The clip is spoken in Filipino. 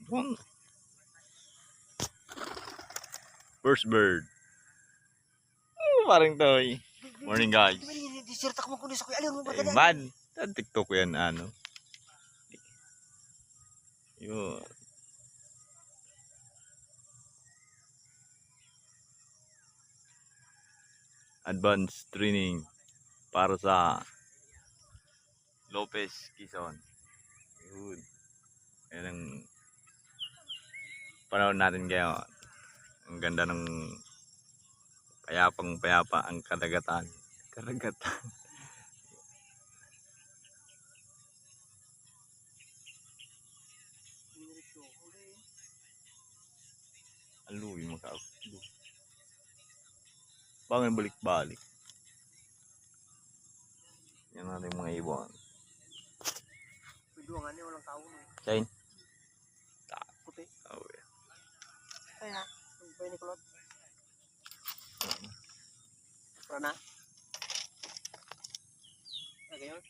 One. First bird. Parang toy. Morning guys. Disirta ko kunis ako. Alin mo ba Eh, man. TikTok ko yan ano. Yun. Advanced training para sa Lopez, Quezon. Yun. Yan ang panahon natin ngayon. Ang ganda ng payapang payapa ang kadagatan. Karagatan. Aluy makakalo. Bangan balik-balik. Yan natin mga ibon. Pwede nga niya walang tao. Chain. Puti. Oh, yeah. Kaya, pwede ni Kulot. Para na. Lagi yun.